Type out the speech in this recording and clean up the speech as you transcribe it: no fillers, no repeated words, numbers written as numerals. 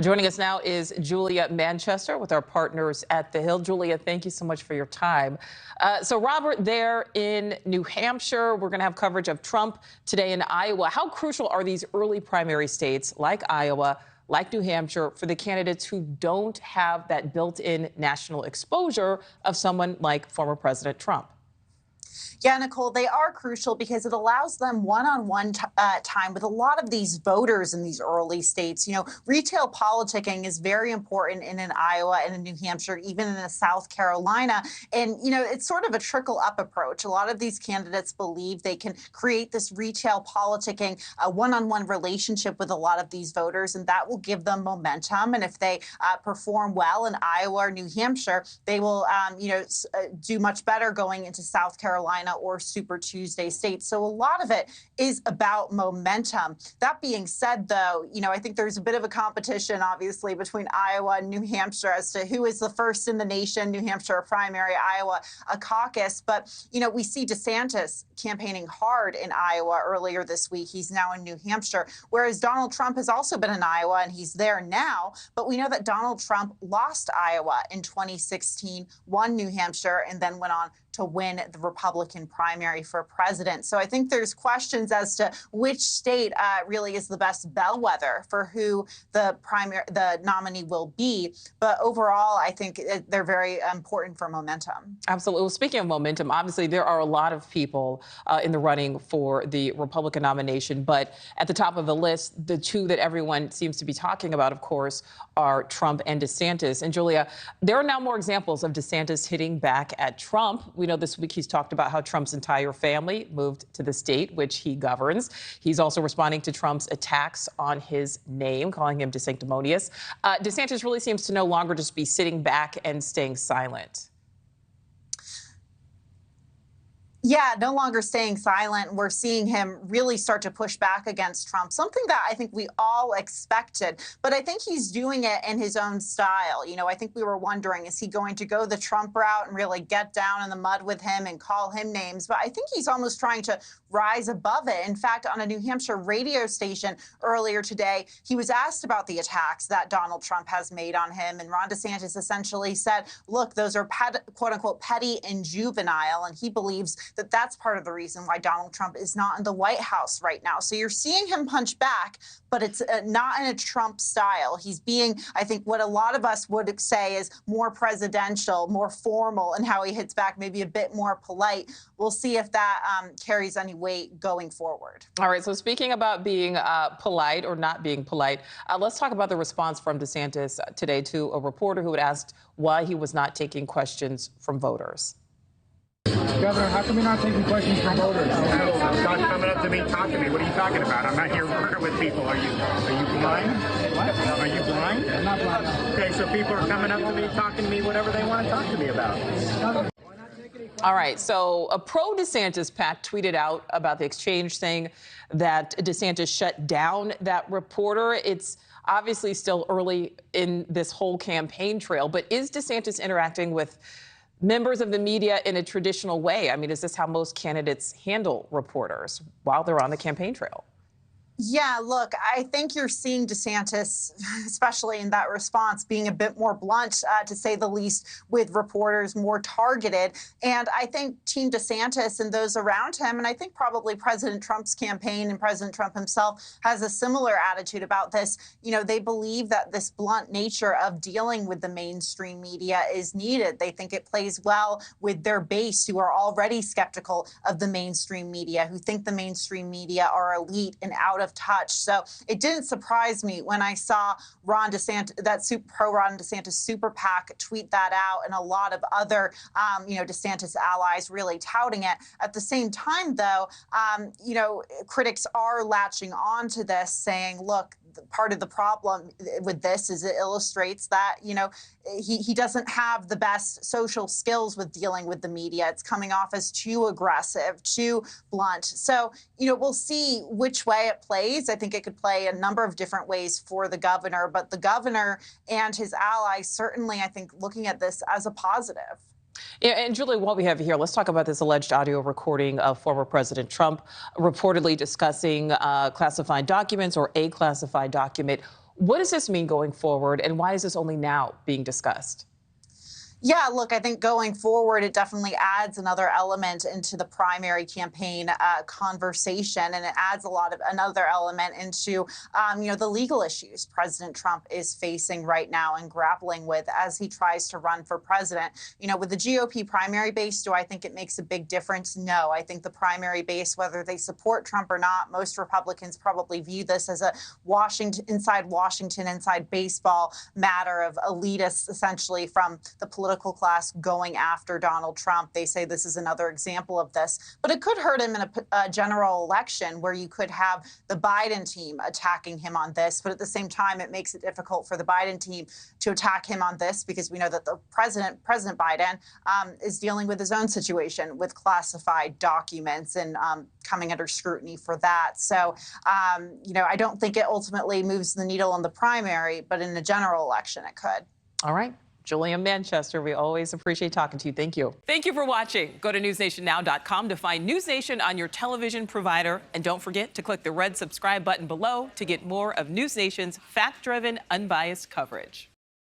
Joining us now is Julia Manchester with our partners at The Hill. Julia, thank you so much for your time. So Robert, there in New Hampshire, we're going to have coverage of Trump today in Iowa. How crucial are these early primary states like Iowa, like New Hampshire, for the candidates who don't have that built-in national exposure of someone like former President Trump? Yeah, Nichole, they are crucial because it allows them one-on-one time with a lot of these voters in these early states. You know, retail politicking is very important in Iowa and in New Hampshire, even in South Carolina. And, you know, it's sort of a trickle-up approach. A lot of these candidates believe they can create this retail politicking, a one-on-one relationship with a lot of these voters, and that will give them momentum. And if they perform well in Iowa or New Hampshire, they will, do much better going into South Carolina or Super Tuesday states. So a lot of it is about momentum. That being said, though, you know, I think there's a bit of a competition, obviously, between Iowa and New Hampshire as to who is the first in the nation. New Hampshire, a primary, Iowa, a caucus. But, you know, we see DeSantis campaigning hard in Iowa earlier this week. He's now in New Hampshire, whereas Donald Trump has also been in Iowa, and he's there now. But we know that Donald Trump lost Iowa in 2016, won New Hampshire, and then went on to win the Republican primary for president. So I think there's questions as to which state really is the best bellwether for who the nominee will be. But overall, I think they're very important for momentum. Absolutely. Well, speaking of momentum, obviously there are a lot of people in the running for the Republican nomination. But at the top of the list, the two that everyone seems to be talking about, of course, are Trump and DeSantis. And Julia, there are now more examples of DeSantis hitting back at Trump. We know this week he's talked about how Trump's entire family moved to the state which he governs. He's also responding to Trump's attacks on his name, calling him sanctimonious. DeSantis really seems to no longer just be sitting back and staying silent. Yeah, no longer staying silent. We're seeing him really start to push back against Trump, something that I think we all expected. But I think he's doing it in his own style. You know, I think we were wondering, is he going to go the Trump route and really get down in the mud with him and call him names? But I think he's almost trying to rise above it. In fact, on a New Hampshire radio station earlier today, he was asked about the attacks that Donald Trump has made on him. And Ron DeSantis essentially said, look, those are quote unquote petty and juvenile. And he believes that that's part of the reason why Donald Trump is not in the White House right now. So you're seeing him punch back, but it's not in a Trump style. He's being, I think, what a lot of us would say is more presidential, more formal in how he hits back, maybe a bit more polite. We'll see if that carries any weight going forward. All right. So speaking about being polite or not being polite, let's talk about the response from DeSantis today to a reporter who had asked why he was not taking questions from voters. Governor, how come you're not taking questions from voters? Stop coming up to me, talk to me. What are you talking about? I'm not here working with people. Are you blind? What? Are you blind? I'm not blind. Okay, so people are coming up to me, talking to me, whatever they want to talk to me about. All right, so a pro-DeSantis PAC tweeted out about the exchange, saying that DeSantis shut down that reporter. It's obviously still early in this whole campaign trail, but is DeSantis interacting with members of the media in a traditional way? I mean, is this how most candidates handle reporters while they're on the campaign trail? Yeah, look, I think you're seeing DeSantis, especially in that response, being a bit more blunt, to say the least, with reporters, more targeted. And I think Team DeSantis and those around him, and I think probably President Trump's campaign and President Trump himself has a similar attitude about this. You know, they believe that this blunt nature of dealing with the mainstream media is needed. They think it plays well with their base, who are already skeptical of the mainstream media, who think the mainstream media are elite and out of touch. So it didn't surprise me when I saw Ron DeSantis, that pro-Ron DeSantis super PAC, tweet that out, and a lot of other, DeSantis allies really touting it. At the same time, though, critics are latching on to this, saying, look, part of the problem with this is it illustrates that, he doesn't have the best social skills with dealing with the media. It's coming off as too aggressive, too blunt. So, we'll see which way it plays. I think it could play a number of different ways for the governor, but the governor and his allies certainly, I think, looking at this as a positive. Yeah, and Julie, while we have you here, let's talk about this alleged audio recording of former President Trump reportedly discussing classified documents or a classified document. What does this mean going forward, and why is this only now being discussed? Yeah, look, I think going forward, it definitely adds another element into the primary campaign conversation, and it adds another element into, the legal issues President Trump is facing right now and grappling with as he tries to run for president. With the GOP primary base, do I think it makes a big difference? No, I think the primary base, whether they support Trump or not, most Republicans probably view this as a Washington, inside baseball matter of elitists, essentially from the political class going after Donald Trump. They say this is another example of this, but it could hurt him in a general election where you could have the Biden team attacking him on this. But at the same time, it makes it difficult for the Biden team to attack him on this because we know that the President Biden, is dealing with his own situation with classified documents and coming under scrutiny for that. So, I don't think it ultimately moves the needle in the primary, but in the general election, it could. All right. Julia Manchester, we always appreciate talking to you. Thank you. Thank you for watching. Go to newsnationnow.com to find News Nation on your television provider. And don't forget to click the red subscribe button below to get more of News Nation's fact-driven, unbiased coverage.